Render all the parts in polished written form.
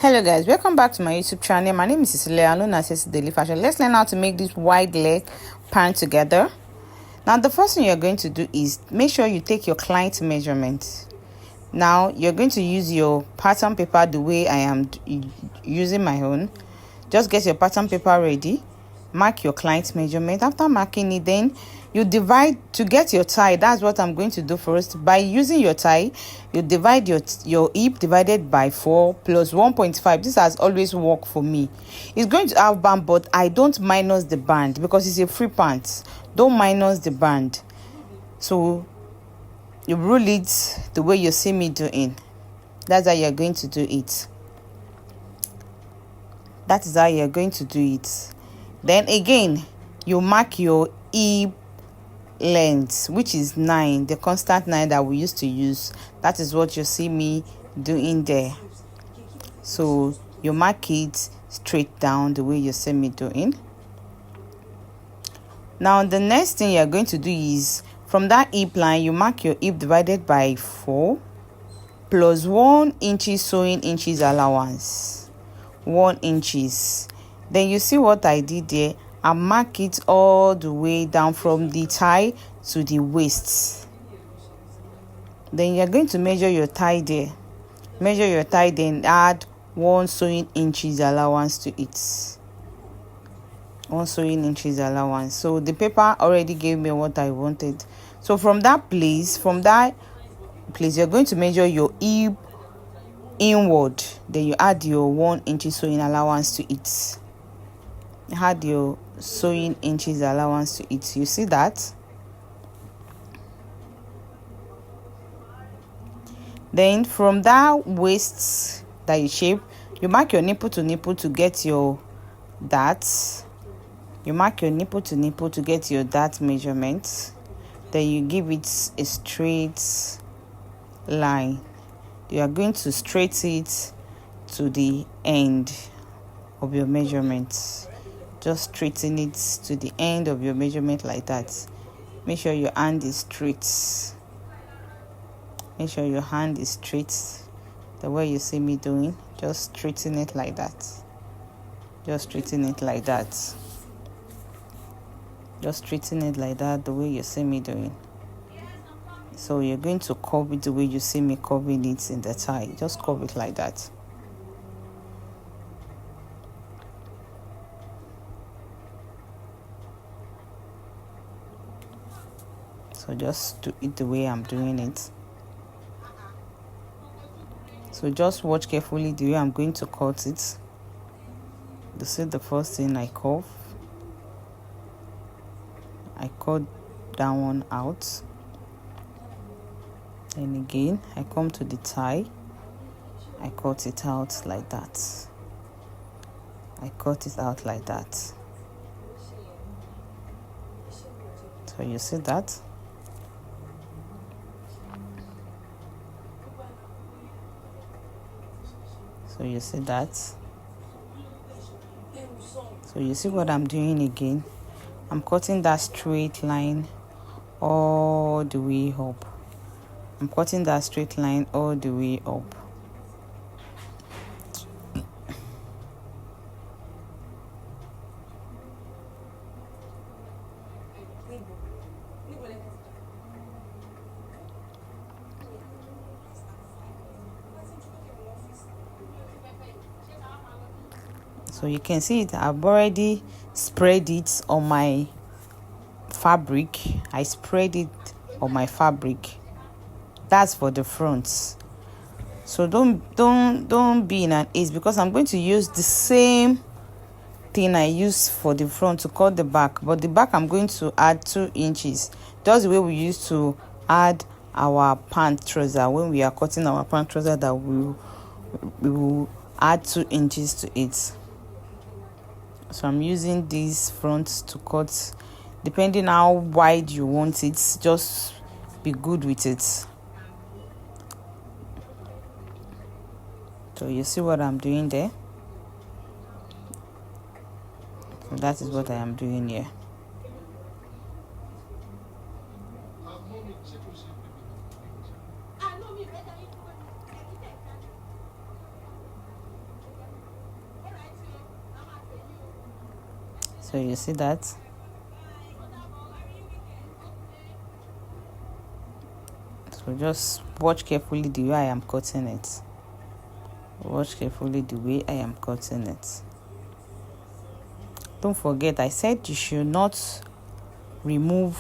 Hello guys, welcome back to my YouTube channel. My name is Cecilia, known as Ceci Daily Fashion. Let's learn how to make this wide leg pant together. Now the first thing you're going to do is make sure you take your client measurement. Now you're going to use your pattern paper the way I am using my own. Just get your pattern paper ready, mark your client measurement. After marking it, then you divide to get your tie. That's what I'm going to do first. By using your tie, you divide your hip divided by 4 plus 1.5. This has always worked for me. It's going to have band, but I don't minus the band because it's a free pant. Don't minus the band. So you rule it the way you see me doing. That's how you're going to do it. That is how you're going to do it. Then again, you mark your hip length, which is 9, the constant 9 that we used to use. That is what you see me doing there. So you mark it straight down the way you see me doing. Now the next thing you're going to do is from that hip line, you mark your hip divided by 4 plus 1 inch sewing inches allowance. 1 inches. Then you see what I did there. I mark it all the way down from the thigh to the waist. Then you're going to measure your thigh there. Measure your thigh, then add 1 sewing inches allowance to it. 1 sewing inches allowance. So the paper already gave me what I wanted. So from that place, you're going to measure your hip inward. Then you add your 1 inch sewing allowance to it. Add your sewing inches allowance to it. You see that? Then from that waist that you shape, you mark your nipple to nipple to get your you mark your nipple to nipple to get your dart measurement. Then you give it a straight line. You are going to straighten it to the end of your measurement. Just straighten it to the end of your measurement like that. Make sure your hand is straight. Make sure your hand is straight the way you see me doing. Just straighten it like that. Just straighten it like that. Just straighten it like that the way you see me doing. So you're going to curve it the way you see me curving it in the tie. Just curve it like that. So just do it the way I'm doing it. So just watch carefully the way I'm going to cut it. This is the first thing I curve. I cut that one out. Then again, I come to the tie. I cut it out like that. I cut it out like that. So you see that? So you see that? So you see what I'm doing again? I'm cutting that straight line all the way up. I'm cutting that straight line all the way up. So you can see it, I've already spread it on my fabric. I spread it on my fabric. That's for the front. So don't be in an haste because I'm going to use the same thing I used for the front to cut the back. But the back I'm going to add 2 inches. That's the way we used to add our pant trouser. When we are cutting our pant trouser, that we will add 2 inches to it. So I'm using this front to cut. Depending how wide you want it, just be good with it. So you see what I'm doing there? So that is what I am doing here. So you see that. So just watch carefully the way I am cutting it. Watch carefully the way I am cutting it. Don't forget, I said you should not remove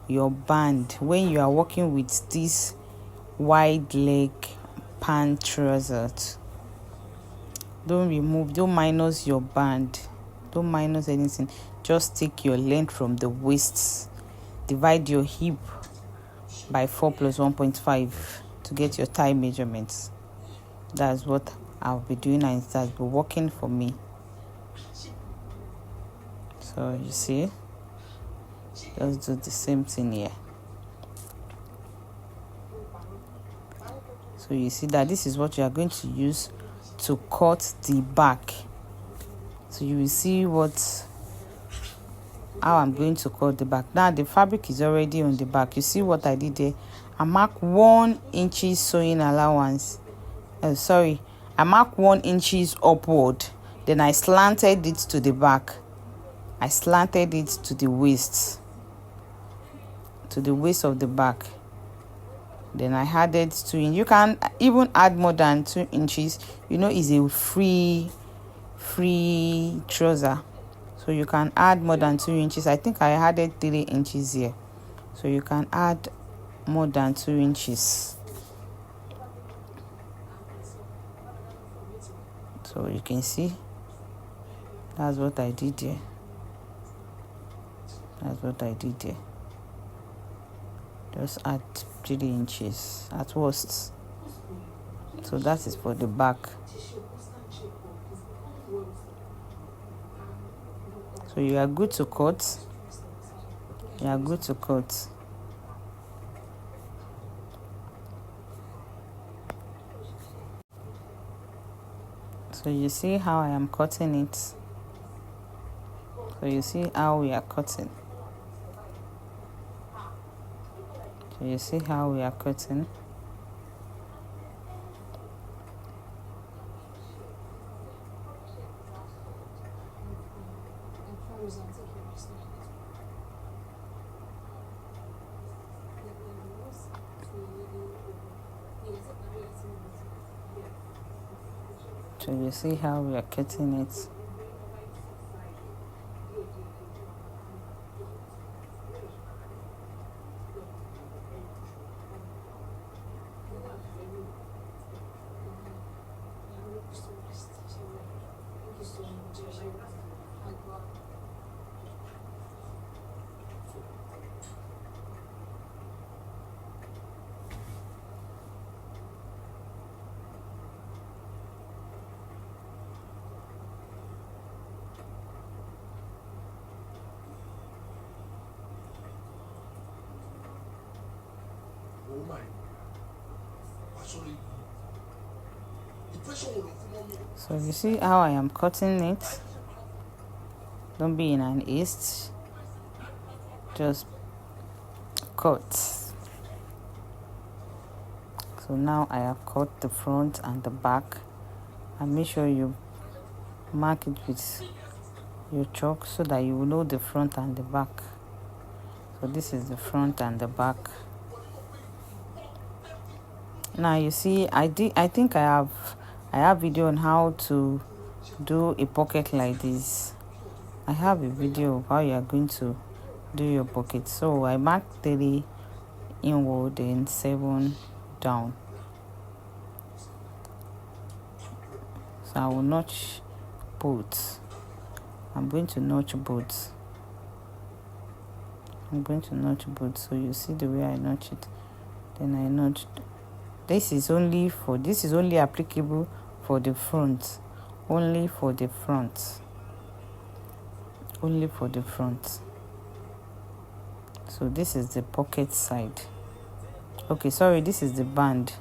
your band when you are working with this wide leg pant trousers. Don't minus your band. Don't minus anything. Just take your length from the waist. Divide your hip by 4 plus 1.5 to get your thigh measurements. That's what I'll be doing, and it has been working for me. So you see, just do the same thing here. So you see that this is what you are going to use to cut the back. So you will see how I'm going to cut the back. Now the fabric is already on the back. You see what I did there? I mark 1 inch sewing allowance. I mark 1 inch upward. Then I slanted it to the back. I slanted it to the waist of the back. Then I added 2 inches. You can even add more than 2 inches. You know, it's a free trouser, so you can add more than 2 inches. I think I added 3 inches here, so you can add more than 2 inches. So you can see that's what I did here. Just add 3 inches at worst. So that is for the back. So you are good to cut. So you see how I am cutting it. So you see how we are cutting. So you see how we are cutting. So you see how we are cutting it. So you see how I am cutting it. Don't be in an haste. Just cut. So now I have cut the front and the back. And make sure you mark it with your chalk so that you will know the front and the back. So this is the front and the back. Now you see, I think I have video on how to do a pocket like this. I have a video of how you are going to do your pocket. So I marked 3 inward and 7 down. So I will notch both. I'm going to notch both. So you see the way I notch it. Then I notched. This is only applicable for the front. Only for the front. So this is the pocket side. Okay, sorry, this is the band.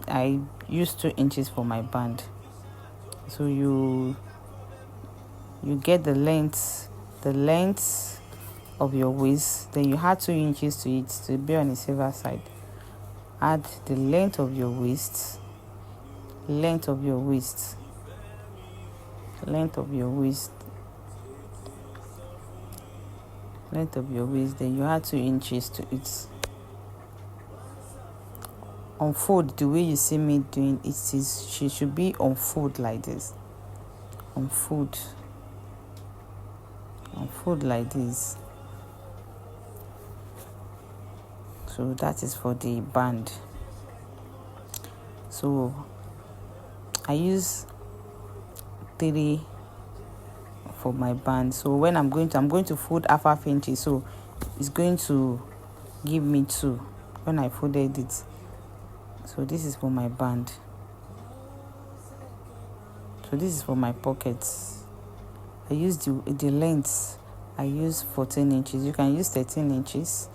I used 2 inches for my band. So you get the length of your waist. Then you add 2 inches to it to be on the safer side. Add the length of your waist. length of your waist, then you add 2 inches to it. Unfold the way you see me doing it. She should be unfold like this. Unfold like this. So that is for the band. So I use 3 for my band. So when I'm going to fold half inches, so it's going to give me 2 when I folded it. So this is for my band. So this is for my pockets. I use the length. I use 14 inches. You can use 13 inches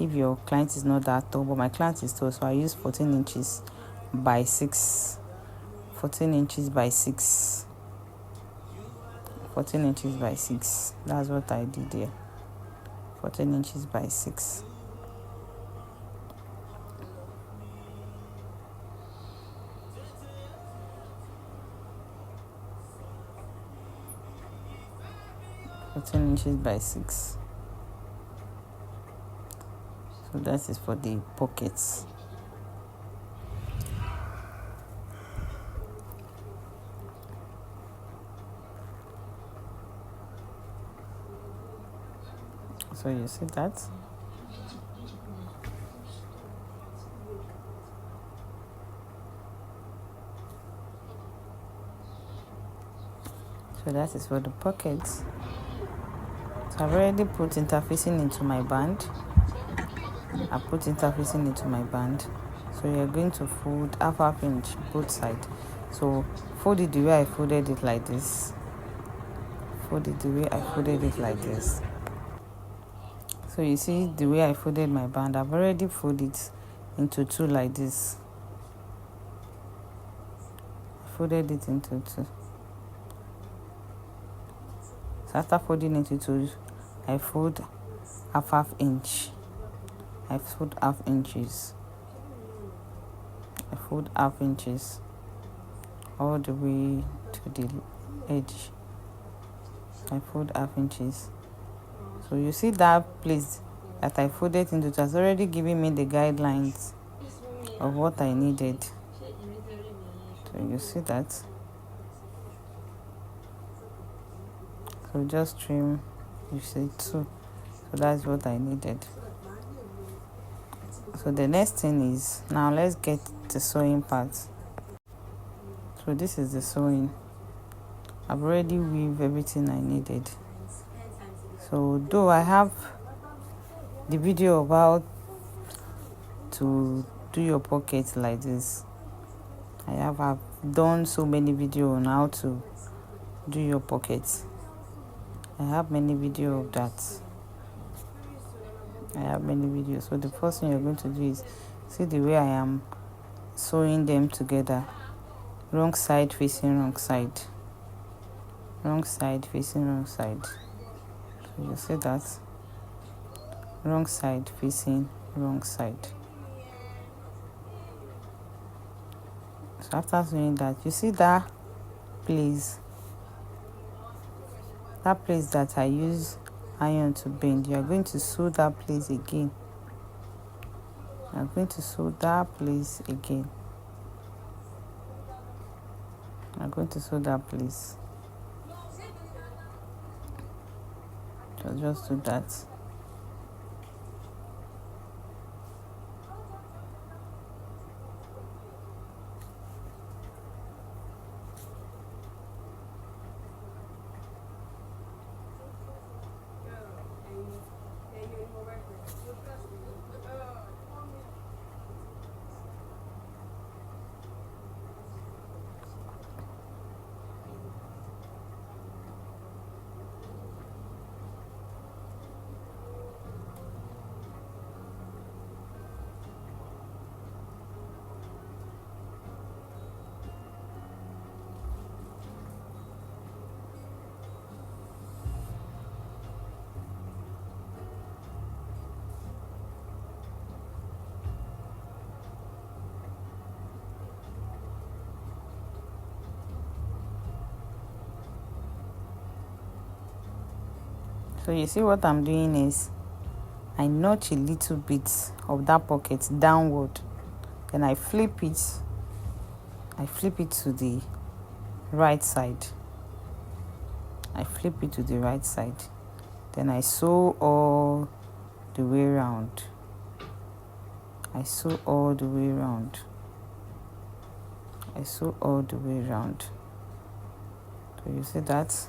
if your client is not that tall, but my client is tall, so I use 14 inches by 6. 14 inches by 6. 14 inches by 6. That's what I did there. 14 inches by 6. Inches by 6. So that is for the pockets. So you see that? So that is for the pockets. So I've already put interfacing into my band. I put interfacing into my band. So you're going to fold half inch both sides. So fold it the way I folded it like this. Fold it the way I folded it like this. So you see the way I folded my band. I've already folded it into 2 like this. Folded it into 2. So after folding into 2, I fold half inch. I fold half inches. I fold half inches all the way to the edge. I fold half inches. So you see that place that I folded into, it has already given me the guidelines of what I needed. So you see that. So just trim, you see 2. So that's what I needed. So the next thing is, now let's get the sewing part. So this is the sewing. I've already weaved everything I needed. So though I have the video about to do your pockets like this, I've done so many videos on how to do your pockets. I have many videos of that. I have many videos. So the first thing you're going to do is see the way I am sewing them together. Wrong side facing wrong side. Wrong side facing wrong side. So you see that? Wrong side facing wrong side. So after doing that, you see that place that I use iron to bend, you are going to sew that place again. You are going to sew that place again. You are going to sew that place. So just do that. So you see what I'm doing is I notch a little bit of that pocket downward, then I flip it to the right side. Then I sew all the way around. So you see that?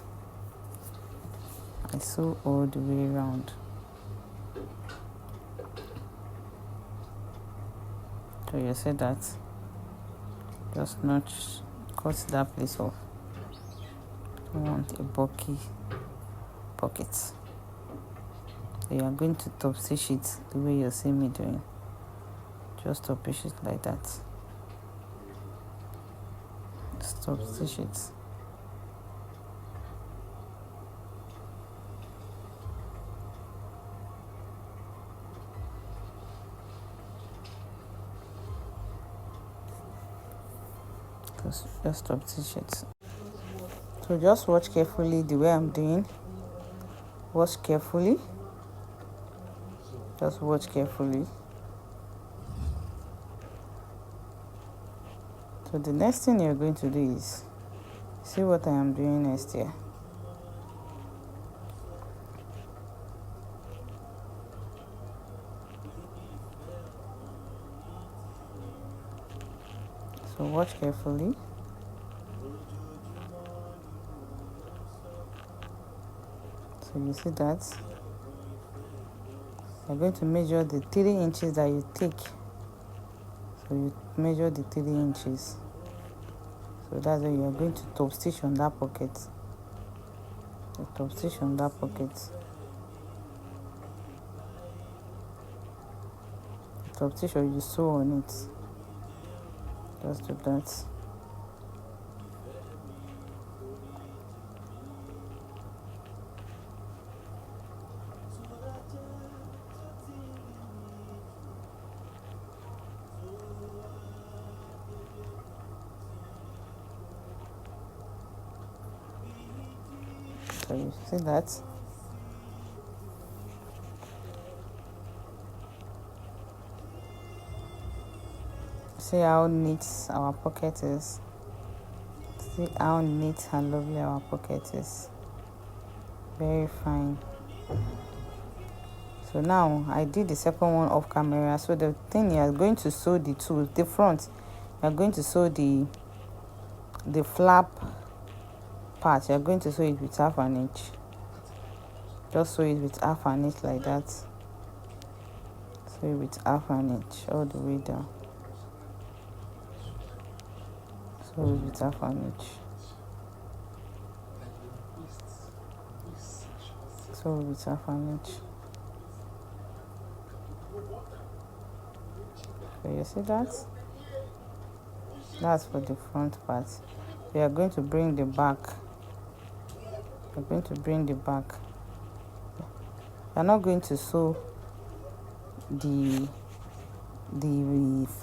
I sew all the way around. So you see that? Just notch, cut that place off. I want a bulky pocket. So you are going to top stitch it the way you see me doing. Just top stitch it like that. Top stitch it. Just top stitch it. So just watch carefully the way I'm doing. Watch carefully. Just watch carefully. So the next thing you're going to do is see what I am doing next here. So watch carefully. So you see that? You're going to measure the 3 inches that you take. So you measure the 3 inches. So that's why you are going to top stitch on that pocket. The top stitch on that pocket. The top stitch or you sew on it. Just do that. So you see that? See how neat our pocket is. See how neat and lovely our pocket is. Very fine. So now I did the second one off camera. So the thing, you are going to sew the two, the front. You are going to sew the flap part. You are going to sew it with 1/2 inch. Just sew it with 1/2 inch like that. Sew it with 1/2 inch all the way down. Sew it with 1/2 inch. Sew it with 1/2 inch. So you see that? That's for the front part. We are going to bring the back. We're going to bring the back. We're not going to sew the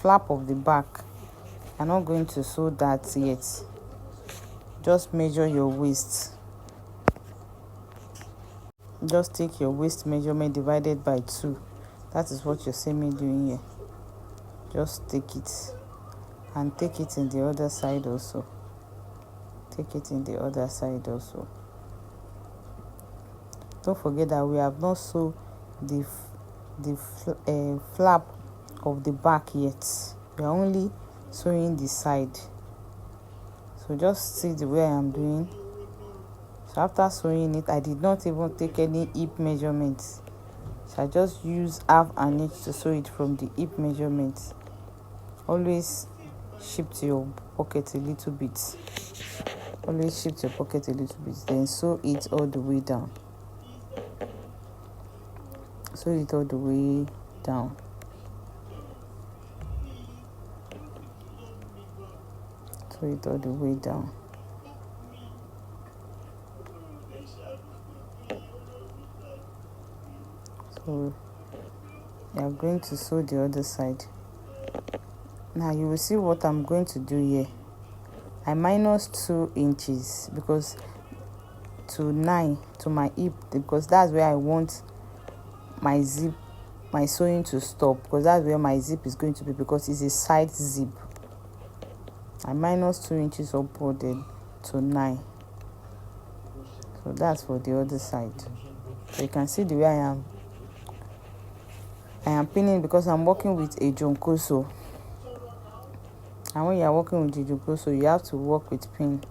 flap of the back. I'm not going to sew that yet. Just measure your waist. Just take your waist measurement divided by 2. That is what you see me doing here. Just take it and take it in the other side also. Take it in the other side also. Don't forget that we have not sewn the flap of the back yet. We are only sewing the side. So just see the way I am doing. So after sewing it, I did not even take any hip measurements. So I just use 1/2 inch to sew it from the hip measurements. Always shift your pocket a little bit. Always shift your pocket a little bit. Then sew it all the way down. Sew it all the way down. Sew it all the way down. So you are going to sew the other side. Now you will see what I'm going to do here. I minus 2 inches because to 9 to my hip, because that's where I want my zip, my sewing to stop, because that's where my zip is going to be, because it's a side zip. I minus 2 inches upward to 9. So that's for the other side. So you can see the way I am pinning, because I'm working with a jonkoso. And when you are working with the jonkoso, you have to work with pin.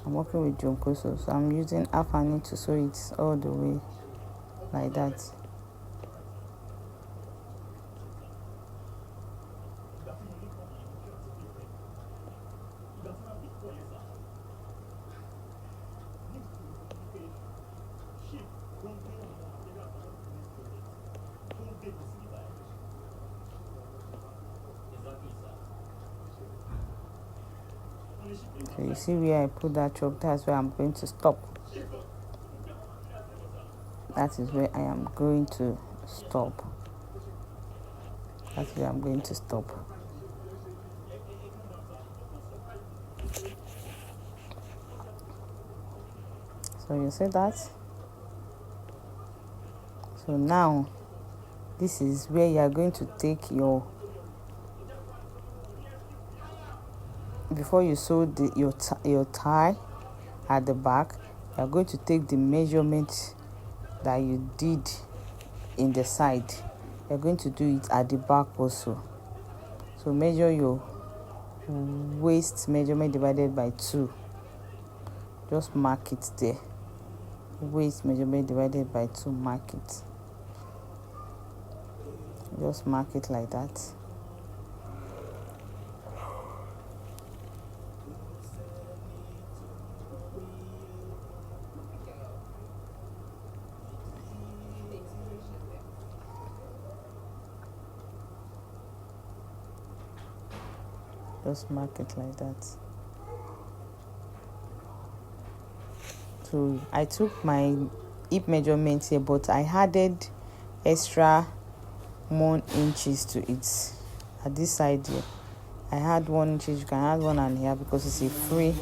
I'm working with jonkoso, so I'm using half an inch to sew it all the way like that. So you see where I put that choke, that's where I'm going to stop. That is where I am going to stop. That's where I'm going to stop. So you see that? So now, this is where you are going to take your, before you sew your tie at the back, you are going to take the measurement that you did in the side. You are going to do it at the back also. So measure your waist measurement divided by 2. Just mark it there. Waist measurement divided by 2, mark it. Just mark it like that. Just mark it like that. So I took my hip measurement here, but I added extra 1 inches to it at this side here. I had 1 inch. You can add 1.5 because it's a free.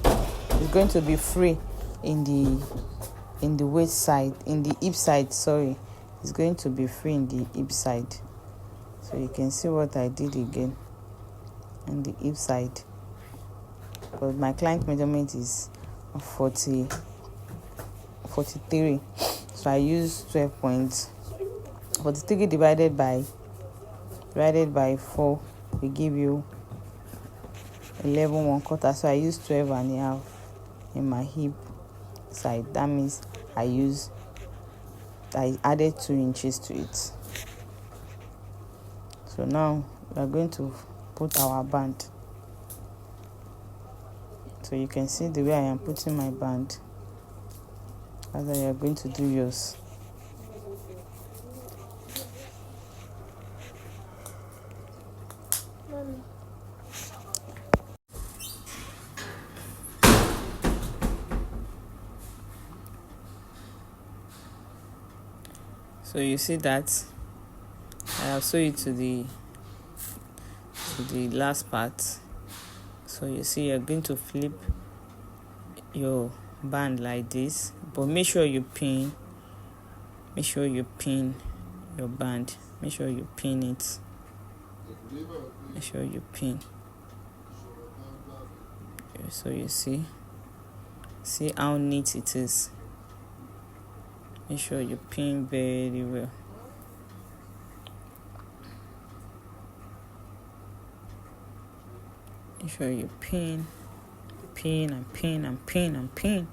It's going to be free in the waist side, in the hip side. Sorry, it's going to be free in the hip side. So you can see what I did again in the hip side. But my client measurement is 43. So I use 12 points. 43 divided by 4 will give you 11 1/4. So I use 12.5 in my hip side. That means I added 2 inches to it. So now we are going to put our band. So you can see the way I am putting my band as I are going to do yours. So you see that I have sewed it to the last part. So you see you're going to flip your band like this, but make sure you pin your band. Make sure you pin it. Make sure you pin. So you see how neat it is. Make sure you pin very well. Make sure you pin and pin and pin and pin.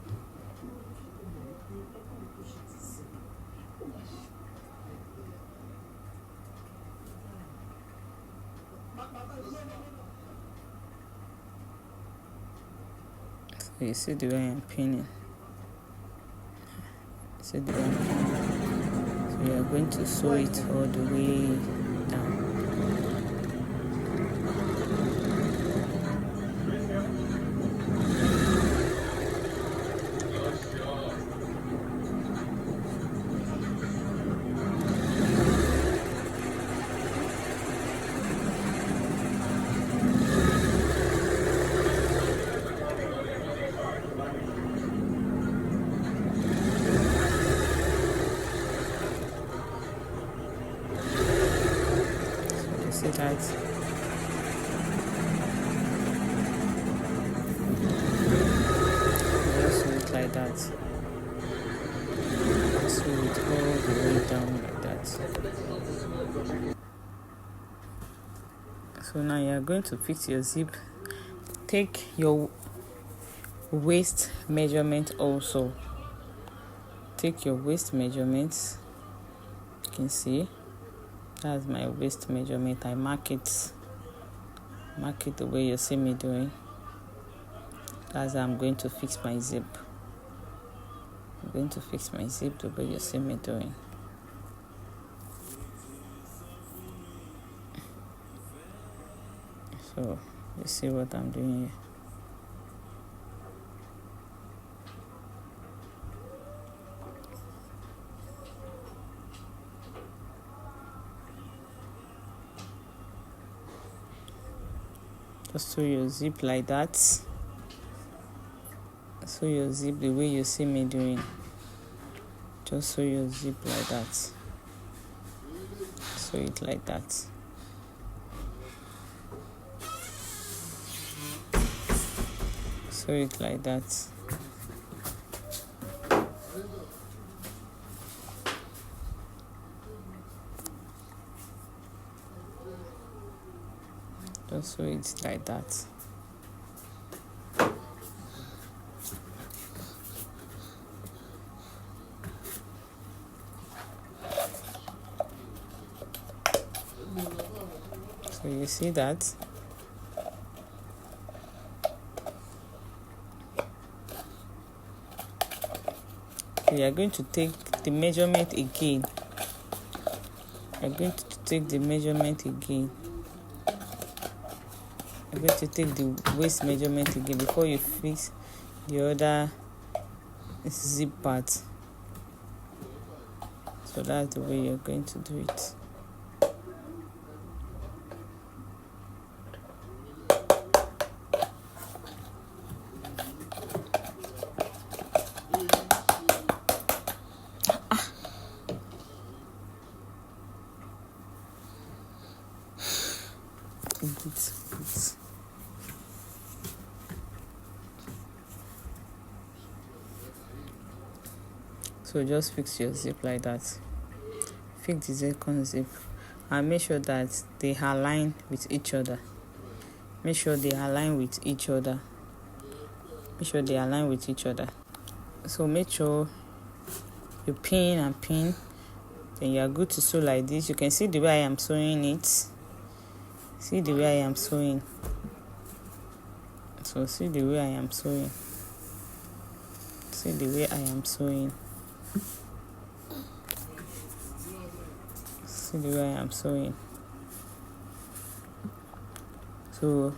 So you see the way I'm pinning. See the way I'm pinning. So you are going to sew it all the way down. that. Sew it all the way down like that. So now you are going to fix your zip. Take your waist measurement also. Take your waist measurements. You can see that's my waist measurement. I mark it the way you see me doing. That's how I'm going to fix my zip. I'm going to fix my zip the way you see me doing. So you see what I'm doing here. Just sew your zip like that. Sew your zip the way you see me doing. Just sew your zip like that. Sew it like that. Sew it like that. Just sew it like that. So you see that? We are going to take the measurement again. We are going to take the measurement again. I'm going to take the waist measurement again before you fix the other zip part. So that's the way you're going to do it. So just fix your zip like that. Fix the second zip and make sure that they align with each other. Make sure they align with each other. Make sure they align with each other. So make sure you pin and pin. Then you are good to sew like this. You can see the way I am sewing it. See the way I am sewing. So see the way I am sewing. See the way I am sewing. See the way I am sewing. So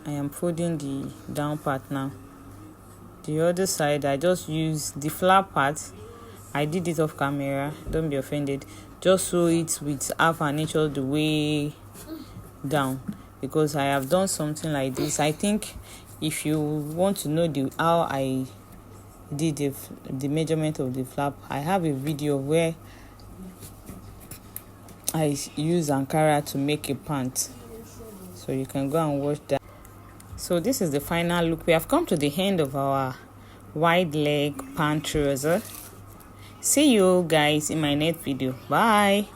I am folding the down part now. The other side, I just use the flap part. I did it off camera. Don't be offended. Just sew it with half an inch all the way down, because I have done something like this. I think if you want to know how I did the measurement of the flap, I have a video where I use Ankara to make a pant, so you can go and watch that. So this is the final look. We have come to the end of our wide leg pant trouser. See you guys in my next video. Bye.